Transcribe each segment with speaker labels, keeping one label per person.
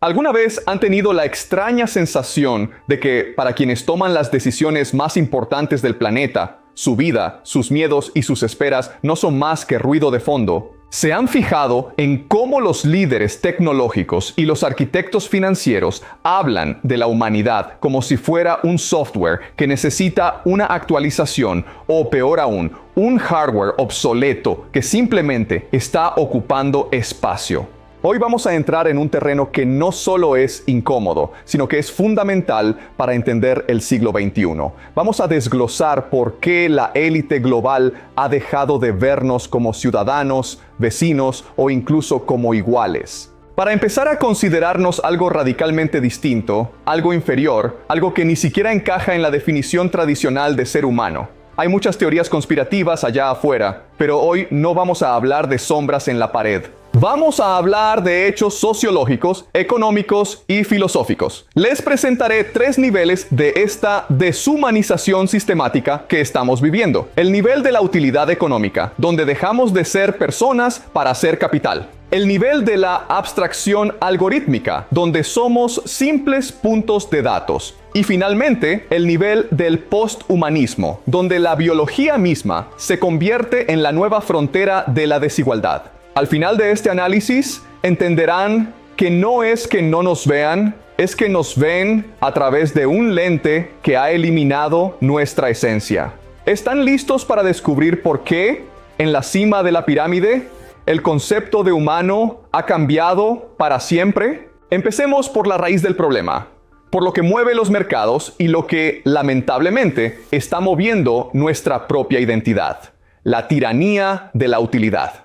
Speaker 1: ¿Alguna vez han tenido la extraña sensación de que para quienes toman las decisiones más importantes del planeta, su vida, sus miedos y sus esperas no son más que ruido de fondo? ¿Se han fijado en cómo los líderes tecnológicos y los arquitectos financieros hablan de la humanidad como si fuera un software que necesita una actualización o, peor aún, un hardware obsoleto que simplemente está ocupando espacio? Hoy vamos a entrar en un terreno que no solo es incómodo, sino que es fundamental para entender el siglo XXI. Vamos a desglosar por qué la élite global ha dejado de vernos como ciudadanos, vecinos o incluso como iguales. Para empezar a considerarnos algo radicalmente distinto, algo inferior, algo que ni siquiera encaja en la definición tradicional de ser humano. Hay muchas teorías conspirativas allá afuera, pero hoy no vamos a hablar de sombras en la pared. Vamos a hablar de hechos sociológicos, económicos y filosóficos. Les presentaré 3 niveles de esta deshumanización sistemática que estamos viviendo. El nivel de la utilidad económica, donde dejamos de ser personas para ser capital. El nivel de la abstracción algorítmica, donde somos simples puntos de datos. Y finalmente, el nivel del posthumanismo, donde la biología misma se convierte en la nueva frontera de la desigualdad. Al final de este análisis, entenderán que no es que no nos vean, es que nos ven a través de un lente que ha eliminado nuestra esencia. ¿Están listos para descubrir por qué, en la cima de la pirámide, el concepto de humano ha cambiado para siempre? Empecemos por la raíz del problema, por lo que mueve los mercados y lo que, lamentablemente, está moviendo nuestra propia identidad: la tiranía de la utilidad.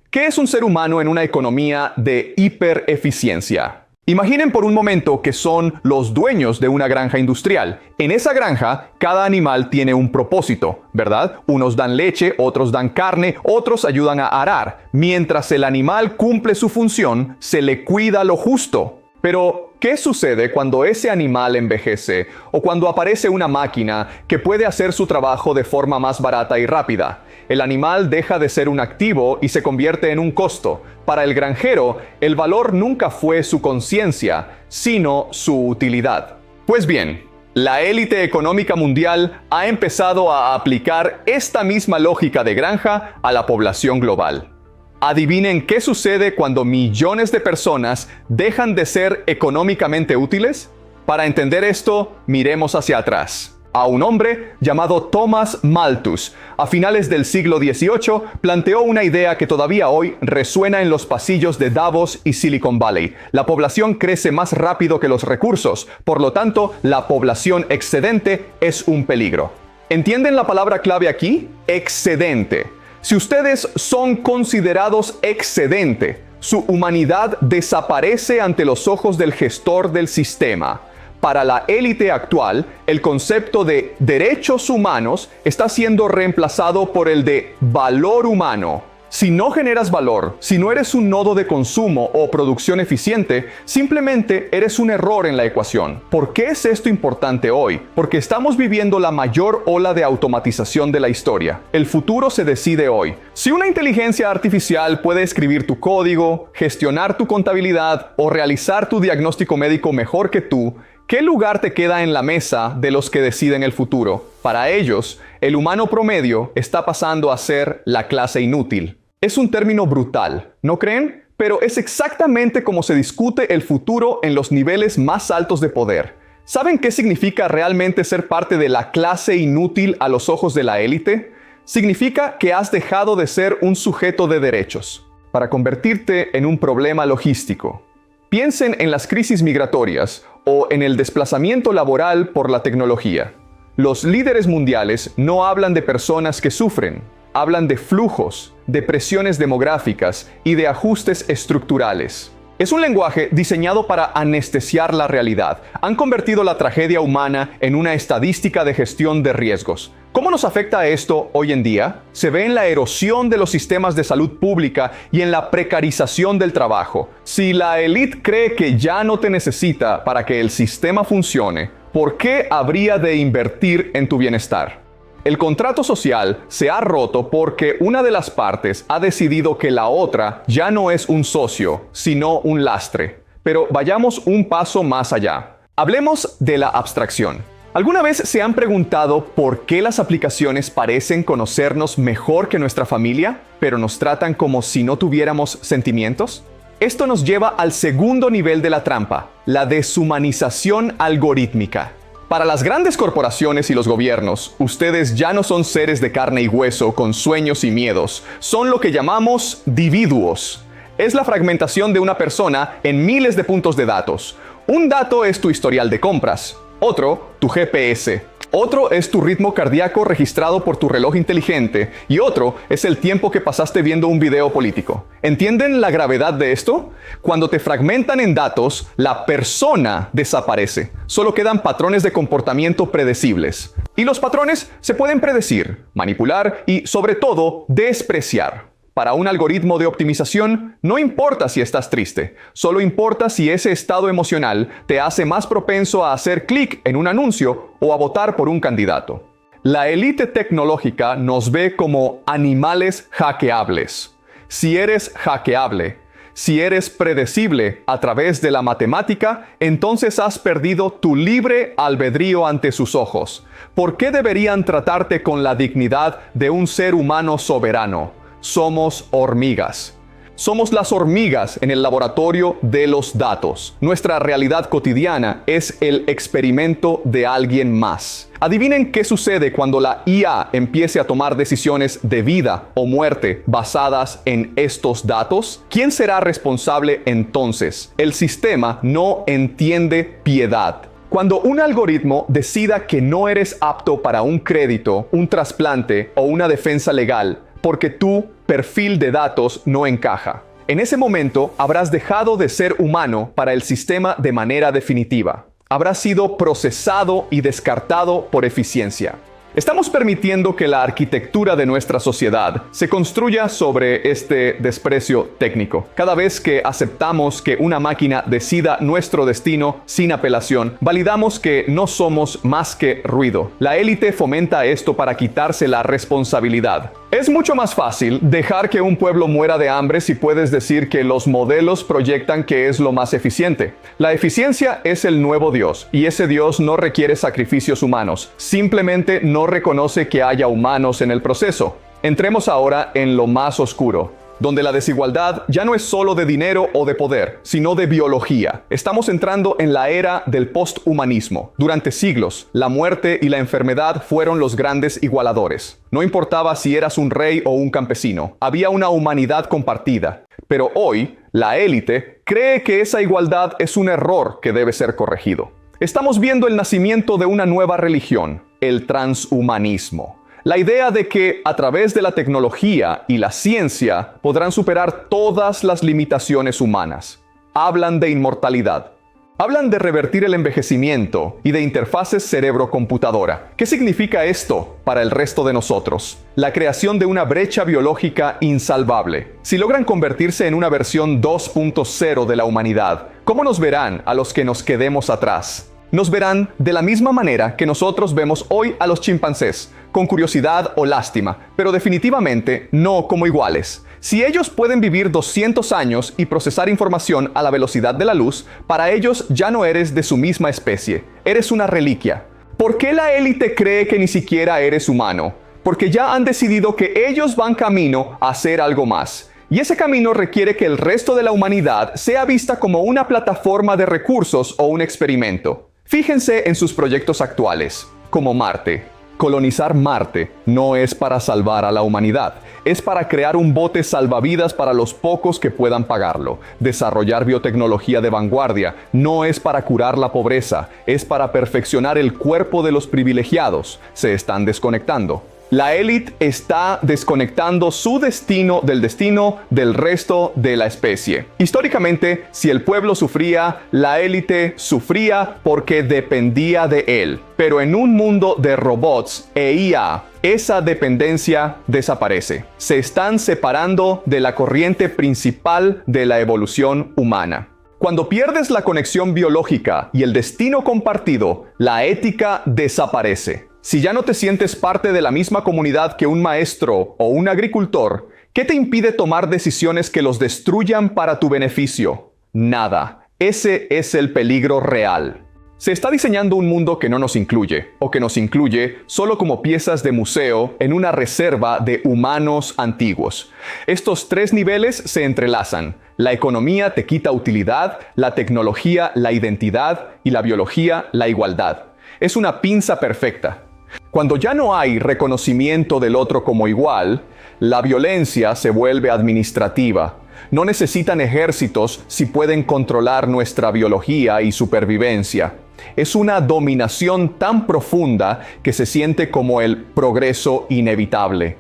Speaker 1: ¿Qué es un ser humano en una economía de hipereficiencia? Imaginen por un momento que son los dueños de una granja industrial. En esa granja, cada animal tiene un propósito, ¿verdad? Unos dan leche, otros dan carne, otros ayudan a arar. Mientras el animal cumple su función, se le cuida lo justo. Pero, ¿qué sucede cuando ese animal envejece o cuando aparece una máquina que puede hacer su trabajo de forma más barata y rápida? El animal deja de ser un activo y se convierte en un costo. Para el granjero, el valor nunca fue su conciencia, sino su utilidad. Pues bien, la élite económica mundial ha empezado a aplicar esta misma lógica de granja a la población global. ¿Adivinen qué sucede cuando millones de personas dejan de ser económicamente útiles? Para entender esto, miremos hacia atrás. A un hombre llamado Thomas Malthus, a finales del siglo XVIII, planteó una idea que todavía hoy resuena en los pasillos de Davos y Silicon Valley. La población crece más rápido que los recursos, por lo tanto, la población excedente es un peligro. ¿Entienden la palabra clave aquí? Excedente. Si ustedes son considerados excedente, su humanidad desaparece ante los ojos del gestor del sistema. Para la élite actual, el concepto de derechos humanos está siendo reemplazado por el de valor humano. Si no generas valor, si no eres un nodo de consumo o producción eficiente, simplemente eres un error en la ecuación. ¿Por qué es esto importante hoy? Porque estamos viviendo la mayor ola de automatización de la historia. El futuro se decide hoy. Si una inteligencia artificial puede escribir tu código, gestionar tu contabilidad o realizar tu diagnóstico médico mejor que tú, ¿qué lugar te queda en la mesa de los que deciden el futuro? Para ellos, el humano promedio está pasando a ser la clase inútil. Es un término brutal, ¿no creen? Pero es exactamente como se discute el futuro en los niveles más altos de poder. ¿Saben qué significa realmente ser parte de la clase inútil a los ojos de la élite? Significa que has dejado de ser un sujeto de derechos para convertirte en un problema logístico. Piensen en las crisis migratorias o en el desplazamiento laboral por la tecnología. Los líderes mundiales no hablan de personas que sufren, hablan de flujos, de presiones demográficas y de ajustes estructurales. Es un lenguaje diseñado para anestesiar la realidad. Han convertido la tragedia humana en una estadística de gestión de riesgos. ¿Cómo nos afecta esto hoy en día? Se ve en la erosión de los sistemas de salud pública y en la precarización del trabajo. Si la élite cree que ya no te necesita para que el sistema funcione, ¿por qué habría de invertir en tu bienestar? El contrato social se ha roto porque una de las partes ha decidido que la otra ya no es un socio, sino un lastre. Pero vayamos un paso más allá. Hablemos de la abstracción. ¿Alguna vez se han preguntado por qué las aplicaciones parecen conocernos mejor que nuestra familia, pero nos tratan como si no tuviéramos sentimientos? Esto nos lleva al segundo nivel de la trampa, la deshumanización algorítmica. Para las grandes corporaciones y los gobiernos, ustedes ya no son seres de carne y hueso con sueños y miedos, son lo que llamamos dividuos. Es la fragmentación de una persona en miles de puntos de datos. Un dato es tu historial de compras, otro, tu GPS. Otro es tu ritmo cardíaco registrado por tu reloj inteligente y otro es el tiempo que pasaste viendo un video político. ¿Entienden la gravedad de esto? Cuando te fragmentan en datos, la persona desaparece. Solo quedan patrones de comportamiento predecibles. Y los patrones se pueden predecir, manipular y, sobre todo, despreciar. Para un algoritmo de optimización, no importa si estás triste, solo importa si ese estado emocional te hace más propenso a hacer clic en un anuncio o a votar por un candidato. La élite tecnológica nos ve como animales hackeables. Si eres hackeable, si eres predecible a través de la matemática, entonces has perdido tu libre albedrío ante sus ojos. ¿Por qué deberían tratarte con la dignidad de un ser humano soberano? Somos hormigas. Somos las hormigas en el laboratorio de los datos. Nuestra realidad cotidiana es el experimento de alguien más. Adivinen qué sucede cuando la IA empiece a tomar decisiones de vida o muerte basadas en estos datos. ¿Quién será responsable entonces? El sistema no entiende piedad. Cuando un algoritmo decida que no eres apto para un crédito, un trasplante o una defensa legal, porque tu perfil de datos no encaja. En ese momento habrás dejado de ser humano para el sistema de manera definitiva. Habrás sido procesado y descartado por eficiencia. Estamos permitiendo que la arquitectura de nuestra sociedad se construya sobre este desprecio técnico. Cada vez que aceptamos que una máquina decida nuestro destino sin apelación, validamos que no somos más que ruido. La élite fomenta esto para quitarse la responsabilidad. Es mucho más fácil dejar que un pueblo muera de hambre si puedes decir que los modelos proyectan que es lo más eficiente. La eficiencia es el nuevo Dios, y ese Dios no requiere sacrificios humanos. Simplemente no reconoce que haya humanos en el proceso. Entremos ahora en lo más oscuro, donde la desigualdad ya no es solo de dinero o de poder, sino de biología. Estamos entrando en la era del posthumanismo. Durante siglos, la muerte y la enfermedad fueron los grandes igualadores. No importaba si eras un rey o un campesino, había una humanidad compartida. Pero hoy, la élite cree que esa igualdad es un error que debe ser corregido. Estamos viendo el nacimiento de una nueva religión, el transhumanismo. La idea de que a través de la tecnología y la ciencia podrán superar todas las limitaciones humanas. Hablan de inmortalidad. Hablan de revertir el envejecimiento y de interfaces cerebro-computadora. ¿Qué significa esto para el resto de nosotros? La creación de una brecha biológica insalvable. Si logran convertirse en una versión 2.0 de la humanidad, ¿cómo nos verán a los que nos quedemos atrás? Nos verán de la misma manera que nosotros vemos hoy a los chimpancés, con curiosidad o lástima, pero definitivamente no como iguales. Si ellos pueden vivir 200 años y procesar información a la velocidad de la luz, para ellos ya no eres de su misma especie, eres una reliquia. ¿Por qué la élite cree que ni siquiera eres humano? Porque ya han decidido que ellos van camino a hacer algo más. Y ese camino requiere que el resto de la humanidad sea vista como una plataforma de recursos o un experimento. Fíjense en sus proyectos actuales, como Marte. Colonizar Marte no es para salvar a la humanidad, es para crear un bote salvavidas para los pocos que puedan pagarlo. Desarrollar biotecnología de vanguardia no es para curar la pobreza, es para perfeccionar el cuerpo de los privilegiados. Se están desconectando. La élite está desconectando su destino del resto de la especie. Históricamente, si el pueblo sufría, la élite sufría porque dependía de él. Pero en un mundo de robots e IA, esa dependencia desaparece. Se están separando de la corriente principal de la evolución humana. Cuando pierdes la conexión biológica y el destino compartido, la ética desaparece. Si ya no te sientes parte de la misma comunidad que un maestro o un agricultor, ¿qué te impide tomar decisiones que los destruyan para tu beneficio? Nada. Ese es el peligro real. Se está diseñando un mundo que no nos incluye, o que nos incluye solo como piezas de museo en una reserva de humanos antiguos. Estos tres niveles se entrelazan. La economía te quita utilidad, la tecnología la identidad y la biología la igualdad. Es una pinza perfecta. Cuando ya no hay reconocimiento del otro como igual, la violencia se vuelve administrativa. No necesitan ejércitos si pueden controlar nuestra biología y supervivencia. Es una dominación tan profunda que se siente como el progreso inevitable.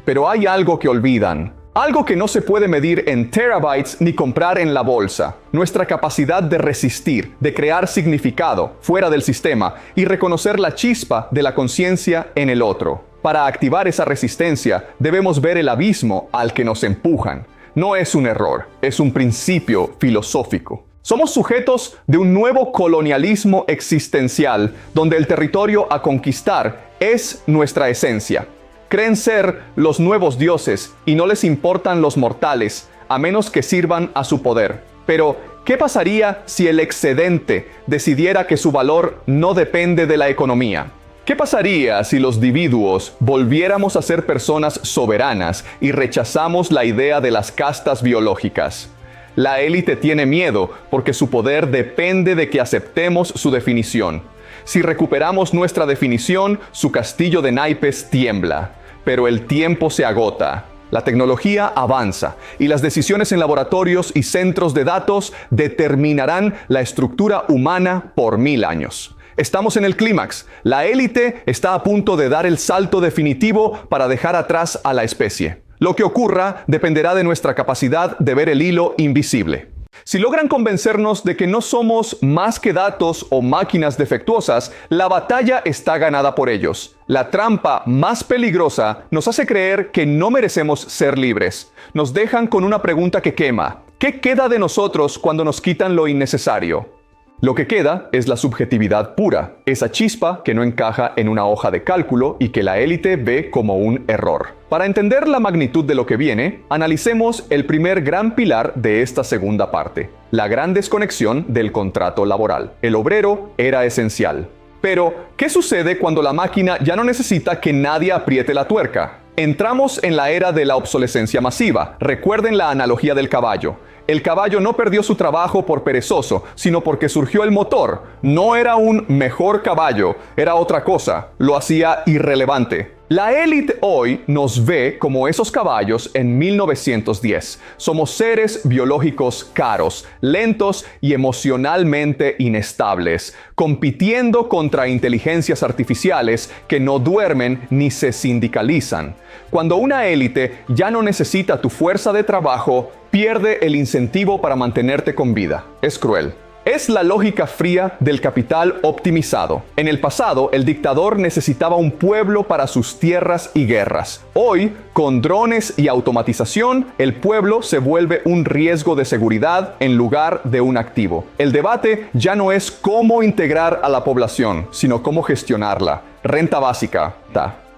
Speaker 1: Pero hay algo que olvidan. Algo que no se puede medir en terabytes ni comprar en la bolsa. Nuestra capacidad de resistir, de crear significado fuera del sistema y reconocer la chispa de la conciencia en el otro. Para activar esa resistencia, debemos ver el abismo al que nos empujan. No es un error, es un principio filosófico. Somos sujetos de un nuevo colonialismo existencial, donde el territorio a conquistar es nuestra esencia. Creen ser los nuevos dioses y no les importan los mortales, a menos que sirvan a su poder. Pero, ¿qué pasaría si el excedente decidiera que su valor no depende de la economía? ¿Qué pasaría si los individuos volviéramos a ser personas soberanas y rechazamos la idea de las castas biológicas? La élite tiene miedo porque su poder depende de que aceptemos su definición. Si recuperamos nuestra definición, su castillo de naipes tiembla. Pero el tiempo se agota. La tecnología avanza y las decisiones en laboratorios y centros de datos determinarán la estructura humana por 1000 años. Estamos en el clímax. La élite está a punto de dar el salto definitivo para dejar atrás a la especie. Lo que ocurra dependerá de nuestra capacidad de ver el hilo invisible. Si logran convencernos de que no somos más que datos o máquinas defectuosas, la batalla está ganada por ellos. La trampa más peligrosa nos hace creer que no merecemos ser libres. Nos dejan con una pregunta que quema. ¿Qué queda de nosotros cuando nos quitan lo innecesario? Lo que queda es la subjetividad pura, esa chispa que no encaja en una hoja de cálculo y que la élite ve como un error. Para entender la magnitud de lo que viene, analicemos el primer gran pilar de esta segunda parte, la gran desconexión del contrato laboral. El obrero era esencial. Pero, ¿qué sucede cuando la máquina ya no necesita que nadie apriete la tuerca? Entramos en la era de la obsolescencia masiva. Recuerden la analogía del caballo. El caballo no perdió su trabajo por perezoso, sino porque surgió el motor. No era un mejor caballo, era otra cosa. Lo hacía irrelevante. La élite hoy nos ve como esos caballos en 1910. Somos seres biológicos caros, lentos y emocionalmente inestables, compitiendo contra inteligencias artificiales que no duermen ni se sindicalizan. Cuando una élite ya no necesita tu fuerza de trabajo, pierde el incentivo para mantenerte con vida. Es cruel. Es la lógica fría del capital optimizado. En el pasado, el dictador necesitaba un pueblo para sus tierras y guerras. Hoy, con drones y automatización, el pueblo se vuelve un riesgo de seguridad en lugar de un activo. El debate ya no es cómo integrar a la población, sino cómo gestionarla. Renta básica.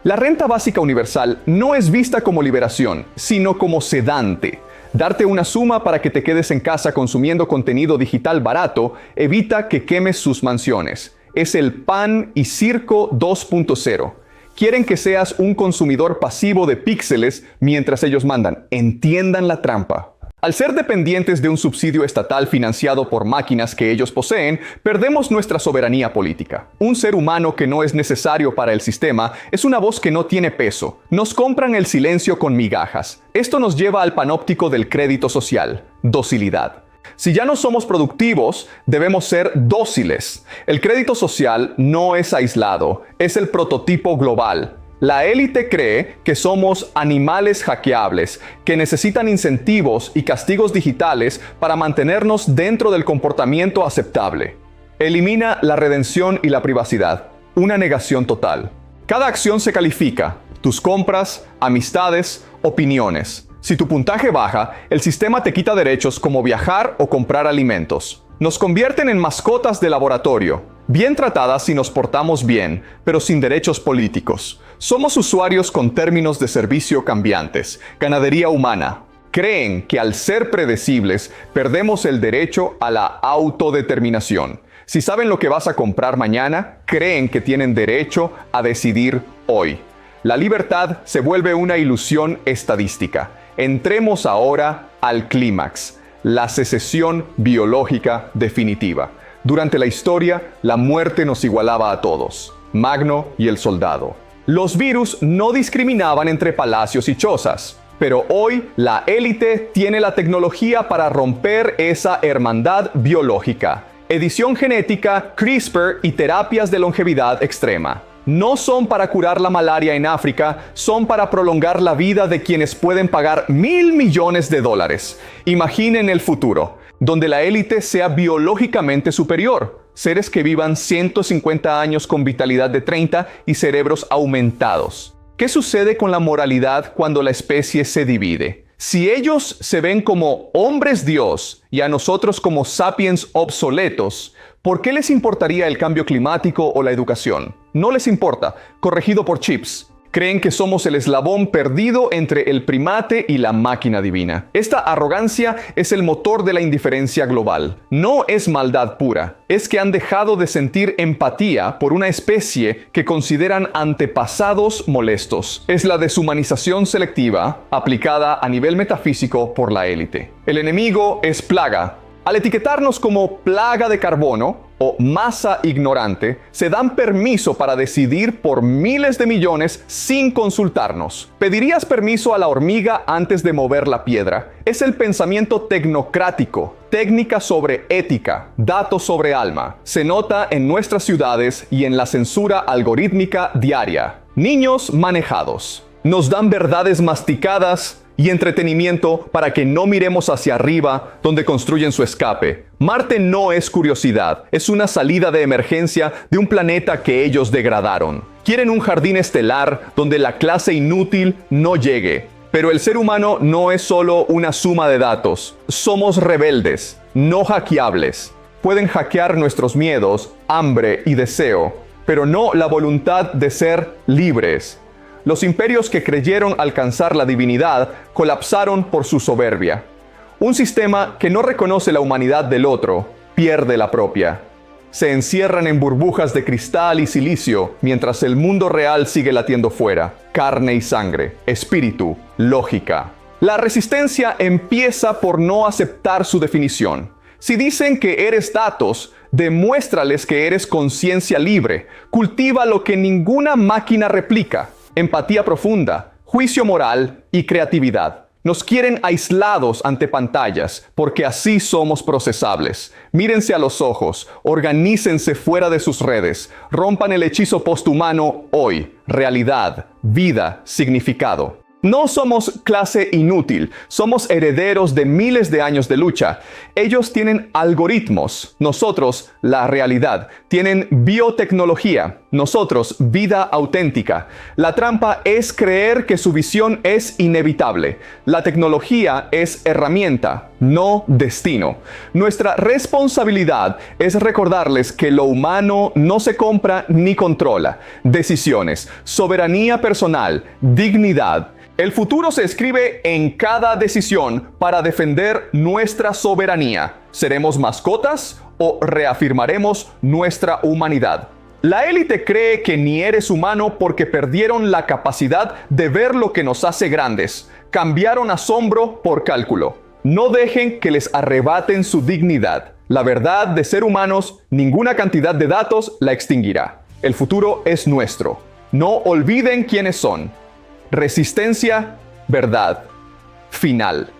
Speaker 1: La renta básica universal no es vista como liberación, sino como sedante. Darte una suma para que te quedes en casa consumiendo contenido digital barato evita que quemes sus mansiones. Es el pan y circo 2.0. Quieren que seas un consumidor pasivo de píxeles mientras ellos mandan. Entiendan la trampa. Al ser dependientes de un subsidio estatal financiado por máquinas que ellos poseen, perdemos nuestra soberanía política. Un ser humano que no es necesario para el sistema es una voz que no tiene peso. Nos compran el silencio con migajas. Esto nos lleva al panóptico del crédito social: docilidad. Si ya no somos productivos, debemos ser dóciles. El crédito social no es aislado, es el prototipo global. La élite cree que somos animales hackeables, que necesitan incentivos y castigos digitales para mantenernos dentro del comportamiento aceptable. Elimina la redención y la privacidad, una negación total. Cada acción se califica: tus compras, amistades, opiniones. Si tu puntaje baja, el sistema te quita derechos como viajar o comprar alimentos. Nos convierten en mascotas de laboratorio, bien tratadas si nos portamos bien, pero sin derechos políticos. Somos usuarios con términos de servicio cambiantes, ganadería humana. Creen que al ser predecibles, perdemos el derecho a la autodeterminación. Si saben lo que vas a comprar mañana, creen que tienen derecho a decidir hoy. La libertad se vuelve una ilusión estadística. Entremos ahora al clímax, la secesión biológica definitiva. Durante la historia, la muerte nos igualaba a todos, Magno y el soldado. Los virus no discriminaban entre palacios y chozas, pero hoy la élite tiene la tecnología para romper esa hermandad biológica. Edición genética, CRISPR y terapias de longevidad extrema. No son para curar la malaria en África, son para prolongar la vida de quienes pueden pagar $1.000 millones. Imaginen el futuro, donde la élite sea biológicamente superior. Seres que vivan 150 años con vitalidad de 30 y cerebros aumentados. ¿Qué sucede con la moralidad cuando la especie se divide? Si ellos se ven como hombres Dios y a nosotros como sapiens obsoletos, ¿por qué les importaría el cambio climático o la educación? No les importa, corregido por chips. Creen que somos el eslabón perdido entre el primate y la máquina divina. Esta arrogancia es el motor de la indiferencia global. No es maldad pura, es que han dejado de sentir empatía por una especie que consideran antepasados molestos. Es la deshumanización selectiva aplicada a nivel metafísico por la élite. El enemigo es plaga. Al etiquetarnos como plaga de carbono o masa ignorante, se dan permiso para decidir por miles de millones sin consultarnos. ¿Pedirías permiso a la hormiga antes de mover la piedra? Es el pensamiento tecnocrático, técnica sobre ética, datos sobre alma. Se nota en nuestras ciudades y en la censura algorítmica diaria. Niños manejados. Nos dan verdades masticadas y entretenimiento para que no miremos hacia arriba donde construyen su escape. Marte no es curiosidad, es una salida de emergencia de un planeta que ellos degradaron. Quieren un jardín estelar donde la clase inútil no llegue. Pero el ser humano no es solo una suma de datos. Somos rebeldes, no hackeables. Pueden hackear nuestros miedos, hambre y deseo, pero no la voluntad de ser libres. Los imperios que creyeron alcanzar la divinidad colapsaron por su soberbia. Un sistema que no reconoce la humanidad del otro, pierde la propia. Se encierran en burbujas de cristal y silicio mientras el mundo real sigue latiendo fuera. Carne y sangre, espíritu, lógica. La resistencia empieza por no aceptar su definición. Si dicen que eres datos, demuéstrales que eres conciencia libre. Cultiva lo que ninguna máquina replica. Empatía profunda, juicio moral y creatividad. Nos quieren aislados ante pantallas, porque así somos procesables. Mírense a los ojos, organícense fuera de sus redes, rompan el hechizo posthumano hoy. Realidad, vida, significado. No somos clase inútil, somos herederos de miles de años de lucha. Ellos tienen algoritmos, nosotros la realidad. Tienen biotecnología, nosotros vida auténtica. La trampa es creer que su visión es inevitable. La tecnología es herramienta, no destino. Nuestra responsabilidad es recordarles que lo humano no se compra ni controla. Decisiones, soberanía personal, dignidad. El futuro se escribe en cada decisión para defender nuestra soberanía. ¿Seremos mascotas o reafirmaremos nuestra humanidad? La élite cree que ni eres humano porque perdieron la capacidad de ver lo que nos hace grandes. Cambiaron asombro por cálculo. No dejen que les arrebaten su dignidad. La verdad de ser humanos, ninguna cantidad de datos la extinguirá. El futuro es nuestro. No olviden quiénes son. Resistencia, verdad, final.